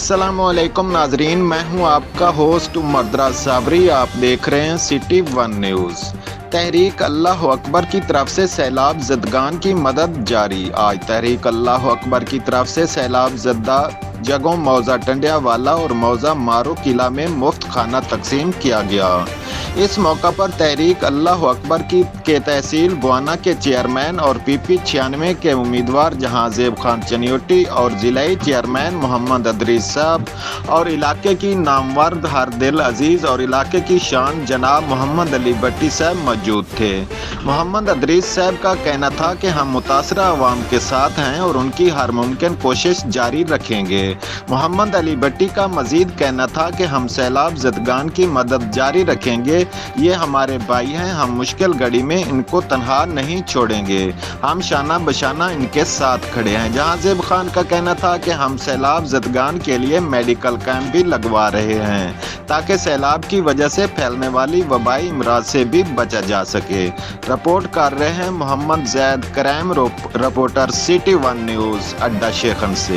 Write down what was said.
अस्सलामुअलैकुम नाजरीन, मैं हूं आपका होस्ट उमर साबरी। आप देख रहे हैं सिटी वन न्यूज़। तहरीक अल्लाह अकबर की तरफ से सैलाब ज़दगान की मदद जारी। आज तहरीक अल्लाह अकबर की तरफ से सैलाब ज़दा जगहों मौज़ा टंडियावाला और मौज़ा मारू किला में मुफ्त खाना तकसीम किया गया। इस मौका पर तहरीक अल्लाह अकबर के तहसील बुआना के चेयरमैन और PP 96 के उम्मीदवार जहांजेब खान चनियोटी और ज़िलाई चेयरमैन मोहम्मद अदरीस साहब और इलाके की नामवर हरदिल अजीज़ और इलाके की शान जनाब मोहम्मद अली भट्टी साहब मौजूद थे। मोहम्मद अदरीस साहब का कहना था कि हम मुतासरा अवाम के साथ हैं और उनकी हर मुमकिन कोशिश जारी रखेंगे। मोहम्मद अली भट्टी का मजीद कहना था कि हम सैलाब ज़दगान की मदद जारी रखेंगे। ये हमारे भाई हैं, हम मुश्किल घड़ी में इनको तनहा नहीं छोड़ेंगे, हम शाना बशाना इनके साथ खड़े हैं। जहांजेब खान का कहना था कि हम सैलाब ज़दगान के लिए मेडिकल कैंप भी लगवा रहे हैं ताकि सैलाब की वजह से फैलने वाली वबाई अमराज से भी बचा जा सके। रिपोर्ट कर रहे हैं Mohammad Zaid Karaim, reporter City One News Adda Shekhan से।